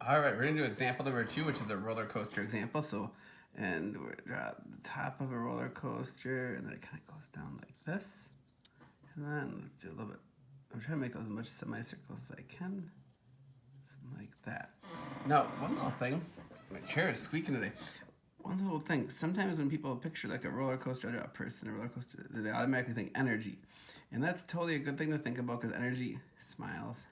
All right, we're gonna do example number 2, which is a roller coaster example. So, and we're gonna draw the top of a roller coaster, and then it kind of goes down like this. And then let's do a little bit. I'm trying to make those as much semicircles as I can. Something like that. Now, one little thing. My chair is squeaking today. One little thing. Sometimes when people picture like a roller coaster or a person, a roller coaster, they automatically think energy. And that's totally a good thing to think about because energy smiles.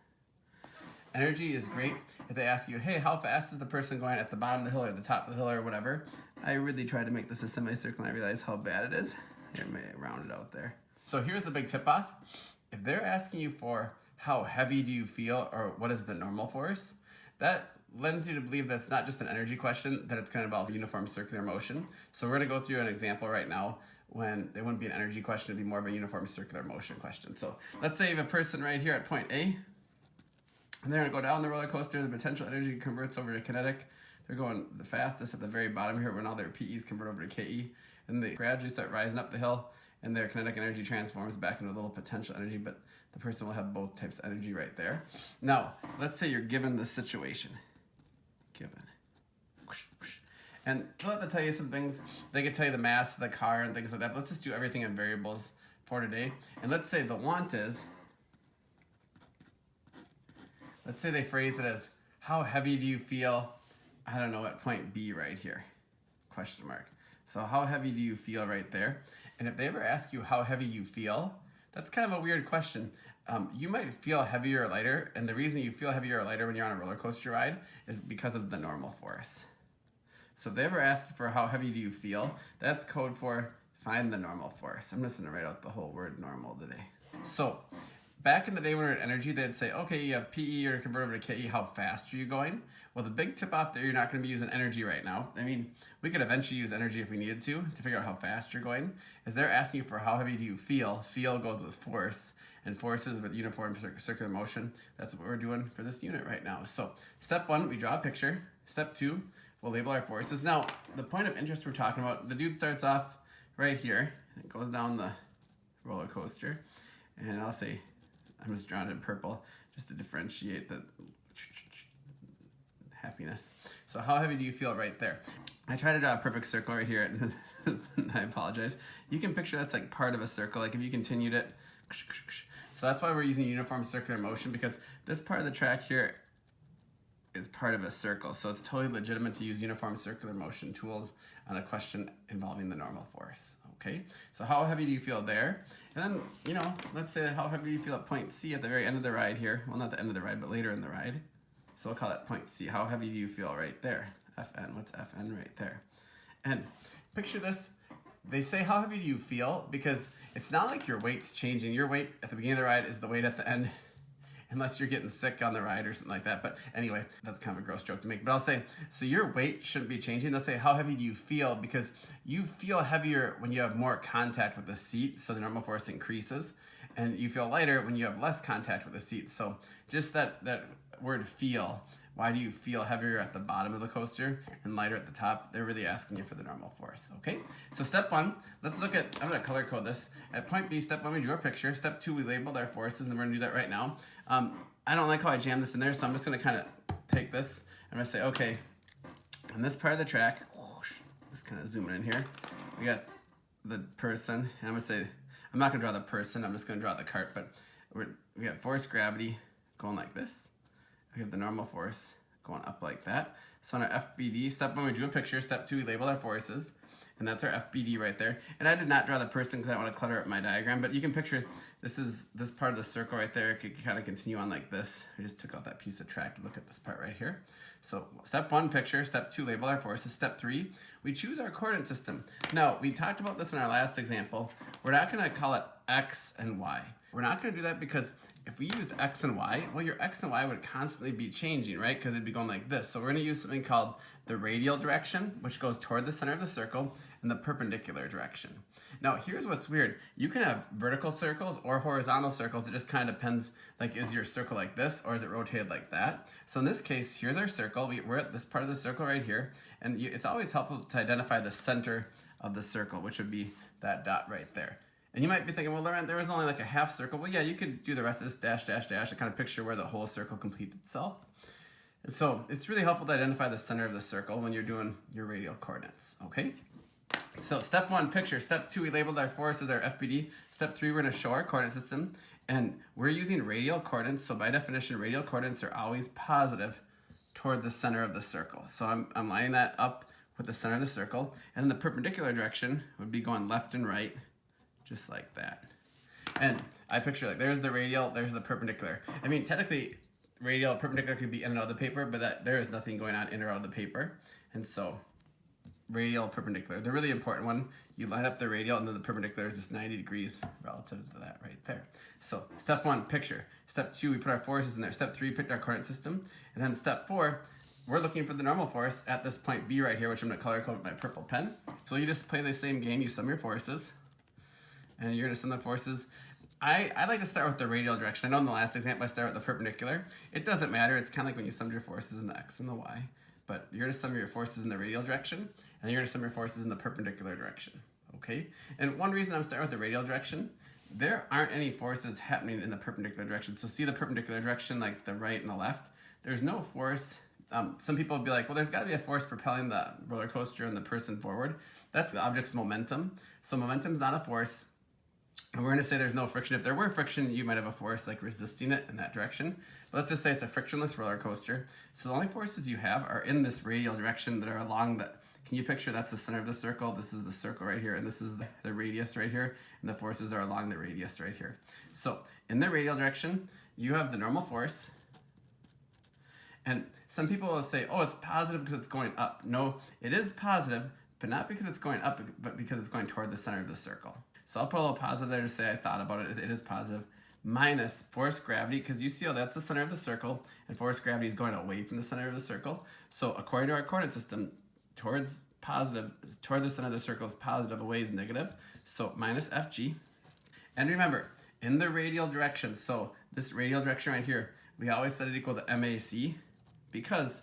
Energy is great. If they ask you, hey, how fast is the person going at the bottom of the hill or the top of the hill or whatever, I really try to make this a semicircle and I realize how bad it is. Here, I may round it out there. So here's the big tip off. If they're asking you for how heavy do you feel or what is the normal force, that lends you to believe that it's not just an energy question, that it's kind of about uniform circular motion. So we're gonna go through an example right now when it wouldn't be an energy question, it'd be more of a uniform circular motion question. So let's say you have a person right here at point A, and they're gonna go down the roller coaster, the potential energy converts over to kinetic. They're going the fastest at the very bottom here when all their PEs convert over to KE. And they gradually start rising up the hill and their kinetic energy transforms back into a little potential energy, but the person will have both types of energy right there. Now, let's say you're given the situation. Given. And they'll have to tell you some things. They could tell you the mass of the car and things like that, but let's just do everything in variables for today. And let's say the want is, let's say they phrase it as, how heavy do you feel, I don't know, at point B right here, question mark. So how heavy do you feel right there? And if they ever ask you how heavy you feel, that's kind of a weird question. You might feel heavier or lighter, and the reason you feel heavier or lighter when you're on a roller coaster ride is because of the normal force. So if they ever ask you for how heavy do you feel, that's code for find the normal force. I'm just gonna write out the whole word normal today. So back in the day when we were at energy, they'd say, okay, you have PE, you're gonna convert over to KE, how fast are you going? Well, the big tip off there, you're not gonna be using energy right now. I mean, we could eventually use energy if we needed to figure out how fast you're going, is they're asking you for how heavy do you feel. Feel goes with force, and force is with uniform circular motion. That's what we're doing for this unit right now. So step 1, we draw a picture. Step 2, we'll label our forces. Now, the point of interest we're talking about, the dude starts off right here, and goes down the roller coaster, and I'll say, I'm just drawing it in purple just to differentiate the happiness. So how heavy do you feel right there? I try to draw a perfect circle right here. I apologize. You can picture that's like part of a circle, like if you continued it. So that's why we're using uniform circular motion, because this part of the track here is part of a circle. So it's totally legitimate to use uniform circular motion tools on a question involving the normal force. Okay, so how heavy do you feel there? And then, you know, let's say how heavy do you feel at point C at the very end of the ride here? Well, not the end of the ride, but later in the ride. So we'll call it point C. How heavy do you feel right there? FN, what's FN right there? And picture this. They say how heavy do you feel because it's not like your weight's changing. Your weight at the beginning of the ride is the weight at the end, unless you're getting sick on the ride or something like that. But anyway, that's kind of a gross joke to make. But I'll say, so your weight shouldn't be changing. They'll say, how heavy do you feel? Because you feel heavier when you have more contact with the seat, so the normal force increases. And you feel lighter when you have less contact with the seat. So just that word feel, why do you feel heavier at the bottom of the coaster and lighter at the top? They're really asking you for the normal force, okay? So step 1, let's look at, I'm gonna color code this. At point B, step 1, we drew a picture. Step 2, we labeled our forces, and we're gonna do that right now. I don't like how I jammed this in there, so I'm just gonna kind of take this. I'm gonna say, okay, on this part of the track, just kind of zoom it in here. We got the person, and I'm gonna say, I'm not gonna draw the person, I'm just gonna draw the cart, but we got force gravity going like this. We have the normal force going up like that. So on our FBD, step 1, we drew a picture. Step 2, we labeled our forces. And that's our FBD right there. And I did not draw the person because I don't want to clutter up my diagram, but you can picture this part of the circle right there. It could kind of continue on like this. I just took out that piece of track to look at this part right here. So step 1, picture. Step 2, label our forces. Step 3, we choose our coordinate system. Now, we talked about this in our last example. We're not going to call it X and Y. We're not going to do that because if we used X and Y, well, your X and Y would constantly be changing, right? Because it'd be going like this. So we're going to use something called the radial direction, which goes toward the center of the circle, and the perpendicular direction. Now, here's what's weird. You can have vertical circles or horizontal circles. It just kind of depends, like, is your circle like this or is it rotated like that? So in this case, here's our circle. We're at this part of the circle right here. And it's always helpful to identify the center of the circle, which would be that dot right there. And you might be thinking, well, Laurent, there was only like a half circle. Well, yeah, you could do the rest of this dash, dash, dash, and kind of picture where the whole circle completes itself. And so it's really helpful to identify the center of the circle when you're doing your radial coordinates, okay? So step 1, picture. Step 2, we labeled our force as our FBD. Step 3, we're going to show our coordinate system. And we're using radial coordinates. So by definition, radial coordinates are always positive toward the center of the circle. So I'm lining that up with the center of the circle. And in the perpendicular direction would be going left and right, just like that. And I picture like there's the radial, there's the perpendicular. I mean, technically, radial, perpendicular could be in and out of the paper, but there is nothing going on in or out of the paper. And so radial, perpendicular, the really important one, you line up the radial and then the perpendicular is just 90 degrees relative to that right there. So step 1, picture. Step 2, we put our forces in there. Step 3, picked our coordinate system. And then step 4, we're looking for the normal force at this point B right here, which I'm going to color code with my purple pen. So you just play the same game, you sum your forces, and you're going to sum the forces. I like to start with the radial direction. I know in the last example I started with the perpendicular. It doesn't matter. It's kind of like when you summed your forces in the x and the y. But you're going to sum your forces in the radial direction, and then you're going to sum your forces in the perpendicular direction. Okay? And one reason I'm starting with the radial direction, there aren't any forces happening in the perpendicular direction. So see the perpendicular direction, like the right and the left? There's no force. Some people would be like, well, there's got to be a force propelling the roller coaster and the person forward. That's the object's momentum. So momentum's not a force. And we're going to say there's no friction. If there were friction, you might have a force like resisting it in that direction. But let's just say it's a frictionless roller coaster. So the only forces you have are in this radial direction that are along the, can you picture that's the center of the circle? This is the circle right here, and this is the radius right here, and the forces are along the radius right here. So in the radial direction, you have the normal force. And some people will say, oh, it's positive because it's going up. No, it is positive, but not because it's going up, but because it's going toward the center of the circle. So I'll put a little positive there to say I thought about it. It is positive. Minus force gravity, because you see how that's the center of the circle, and force gravity is going away from the center of the circle. So according to our coordinate system, toward the center of the circle is positive, away is negative. So minus FG. And remember, in the radial direction, so this radial direction right here, we always set it equal to MAC, because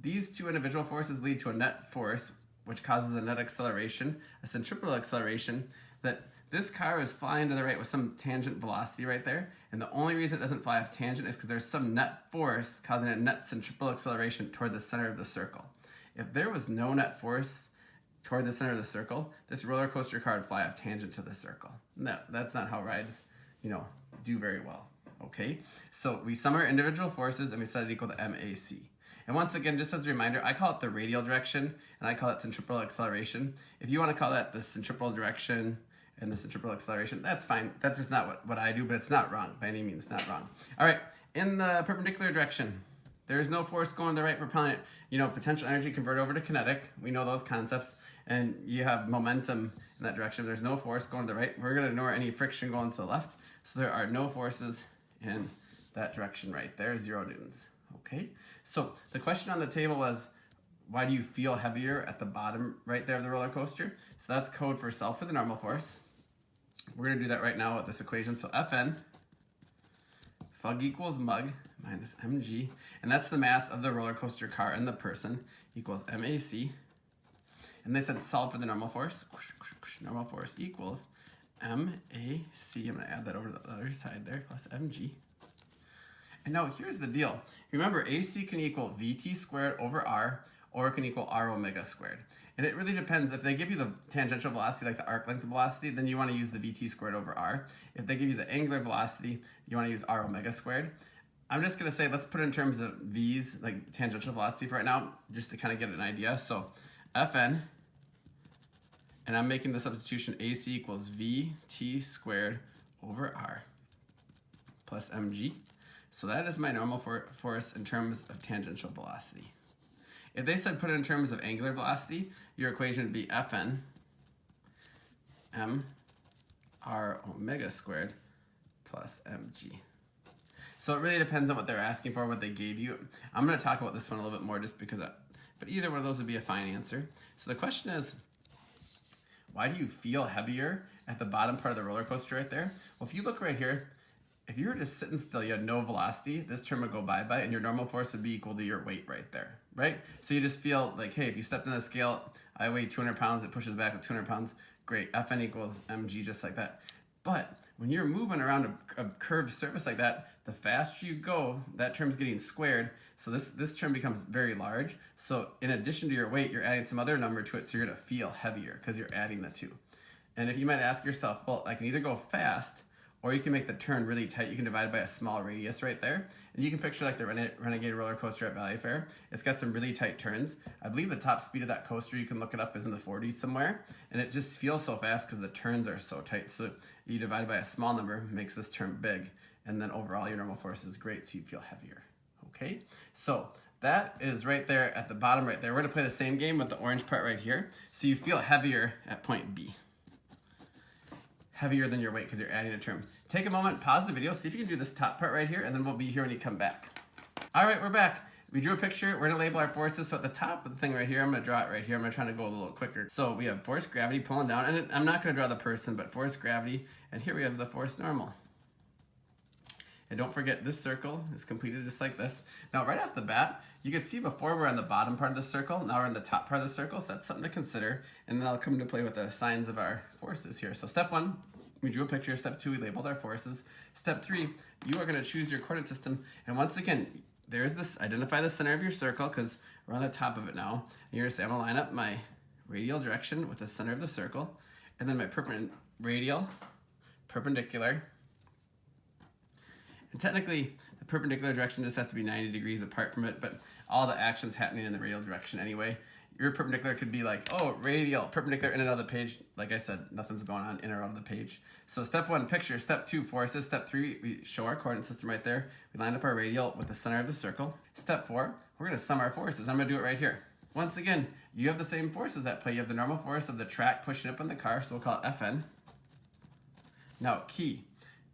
these two individual forces lead to a net force, which causes a net acceleration, a centripetal acceleration, that this car is flying to the right with some tangent velocity right there, and the only reason it doesn't fly off tangent is because there's some net force causing a net centripetal acceleration toward the center of the circle. If there was no net force toward the center of the circle, this roller coaster car would fly off tangent to the circle. No, that's not how rides, do very well. Okay, so we sum our individual forces and we set it equal to MAC. And once again, just as a reminder, I call it the radial direction and I call it centripetal acceleration. If you want to call that the centripetal direction and the centripetal acceleration, that's fine. That's just not what I do, but it's not wrong. By any means, not wrong. All right, in the perpendicular direction, there's no force going the right propelling it. Potential energy convert over to kinetic. We know those concepts. And you have momentum in that direction. If there's no force going to the right, we're going to ignore any friction going to the left. So there are no forces in that direction right there, 0 newtons. Okay, so the question on the table was, why do you feel heavier at the bottom right there of the roller coaster? So that's code for self for the normal force. We're going to do that right now with this equation. So Fn, Fug equals mug minus mg, and that's the mass of the roller coaster car and the person, equals MAC. And they said solve for the normal force. Normal force equals MAC. I'm going to add that over to the other side there, plus mg. And now here's the deal. Remember, AC can equal VT squared over R, or it can equal R omega squared. And it really depends. If they give you the tangential velocity, like the arc length velocity, then you want to use the VT squared over R. If they give you the angular velocity, you want to use R omega squared. I'm just going to say, let's put it in terms of V's, like tangential velocity for right now, just to kind of get an idea. So Fn, and I'm making the substitution AC equals VT squared over R plus mg. So that is my normal force in terms of tangential velocity. If they said put it in terms of angular velocity, your equation would be Fn m r omega squared plus mg. So it really depends on what they're asking for, what they gave you. I'm going to talk about this one a little bit more just because but either one of those would be a fine answer. So the question is, why do you feel heavier at the bottom part of the roller coaster right there? Well, if you look right here, if you were just sitting still, you had no velocity, this term would go bye-bye, and your normal force would be equal to your weight right there, right? So you just feel like, hey, if you stepped on the scale, I weigh 200 pounds, it pushes back with 200 pounds, great, Fn equals mg just like that. But when you're moving around a curved surface like that, the faster you go, that term's getting squared. So this term becomes very large. So in addition to your weight, you're adding some other number to it, so you're gonna feel heavier because you're adding the two. And if you might ask yourself, well, I can either go fast or you can make the turn really tight. You can divide by a small radius right there. And you can picture like the Renegade roller coaster at Valley Fair. It's got some really tight turns. I believe the top speed of that coaster, you can look it up, is in the 40s somewhere. And it just feels so fast because the turns are so tight. So you divide by a small number, makes this turn big. And then overall, your normal force is great, so you feel heavier. Okay, so that is right there at the bottom right there. We're gonna play the same game with the orange part right here. So you feel heavier at point B. Heavier than your weight because you're adding a term. Take a moment, pause the video, see if you can do this top part right here, and then we'll be here when you come back. All right, we're back. We drew a picture. We're gonna label our forces. So at the top of the thing right here, I'm gonna draw it right here. I'm gonna try to go a little quicker. So we have force gravity pulling down, and I'm not gonna draw the person, but force gravity, and here we have the force normal. And don't forget, this circle is completed just like this. Now, right off the bat, you can see before we're on the bottom part of the circle, now we're in the top part of the circle, so that's something to consider. And then I'll come into play with the signs of our forces here. So step 1, we drew a picture. Step 2, we labeled our forces. Step 3, you are gonna choose your coordinate system. And once again, there's this, identify the center of your circle because we're on the top of it now. And you're gonna say, I'm gonna line up my radial direction with the center of the circle, and then my radial, perpendicular. And technically, the perpendicular direction just has to be 90 degrees apart from it, but all the action's happening in the radial direction anyway. Your perpendicular could be like, oh, radial, perpendicular, in and out of the page. Like I said, nothing's going on in or out of the page. So step 1, picture. Step 2, forces. Step 3, we show our coordinate system right there. We line up our radial with the center of the circle. Step 4, we're gonna sum our forces. I'm gonna do it right here. Once again, you have the same forces at play. You have the normal force of the track pushing up on the car, so we'll call it Fn. Now, key.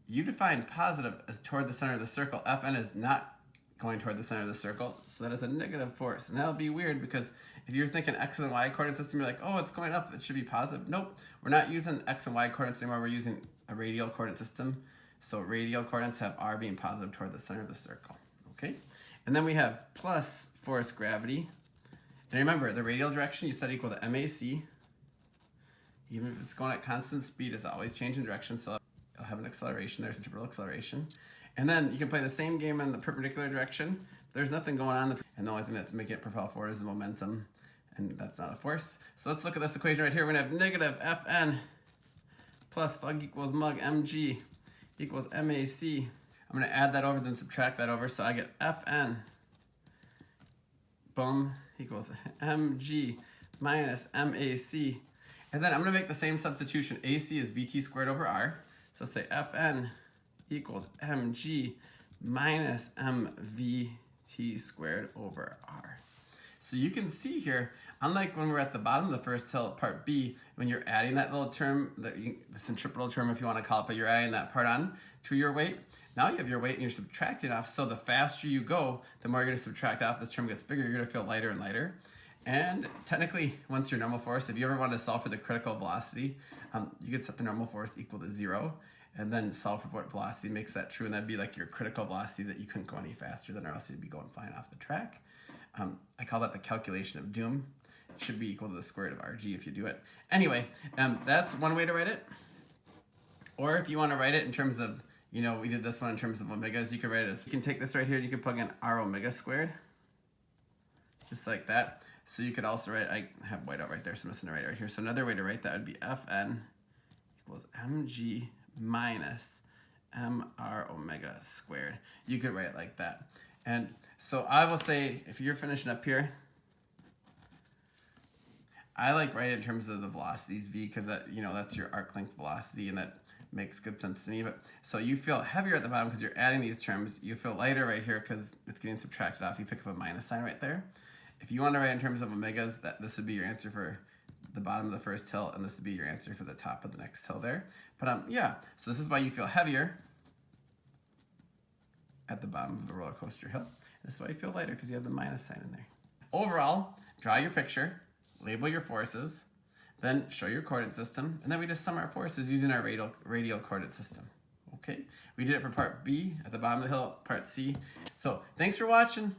You define positive as toward the center of the circle. Fn is not going toward the center of the circle, so that is a negative force. And that'll be weird because if you're thinking X and Y coordinate system, you're like, oh, it's going up, it should be positive. Nope, we're not using X and Y coordinates anymore, we're using a radial coordinate system. So radial coordinates have R being positive toward the center of the circle, okay? And then we have plus force gravity. And remember, the radial direction you set equal to MAC. Even if it's going at constant speed, it's always changing direction, so I'll have an acceleration there, centripetal acceleration. And then you can play the same game in the perpendicular direction. There's nothing going on, and the only thing that's making it propel forward is the momentum, and that's not a force. So let's look at this equation right here. We're gonna have negative Fn plus Fug equals mug mg equals MAC. I'm gonna add that over, then subtract that over, so I get Fn, boom, equals mg minus MAC. And then I'm gonna make the same substitution. AC is VT squared over R. So say Fn equals mg minus mvt squared over r. So you can see here, unlike when we're at the bottom of the first hill, part B, when you're adding that little term, the centripetal term if you want to call it, but you're adding that part on to your weight. Now you have your weight and you're subtracting off, so the faster you go, the more you're going to subtract off. This term gets bigger, you're going to feel lighter and lighter. And technically, once your normal force, if you ever want to solve for the critical velocity, you could set the normal force equal to 0, and then solve for what velocity makes that true, and that'd be like your critical velocity that you couldn't go any faster than, or else you'd be going flying off the track. I call that the calculation of doom. It should be equal to the square root of RG if you do it. Anyway, that's one way to write it. Or if you want to write it in terms of, you know, we did this one in terms of omegas, you can write it as, you can take this right here and you can plug in R omega squared, just like that. So you could also write, I have whiteout right there, so I'm just gonna write it right here. So another way to write that would be Fn equals mg minus mr omega squared. You could write it like that. And so I will say, if you're finishing up here, I like writing it in terms of the velocities v, because that, you know, that's your arc length velocity, and that makes good sense to me. But so you feel heavier at the bottom because you're adding these terms. You feel lighter right here because it's getting subtracted off. You pick up a minus sign right there. If you want to write in terms of omegas, that this would be your answer for the bottom of the first hill, and this would be your answer for the top of the next hill there. But yeah, so this is why you feel heavier at the bottom of the roller coaster hill. This is why you feel lighter, because you have the minus sign in there. Overall, draw your picture, label your forces, then show your coordinate system, and then we just sum our forces using our radial coordinate system. Okay, we did it for part B at the bottom of the hill, part C. So thanks for watching.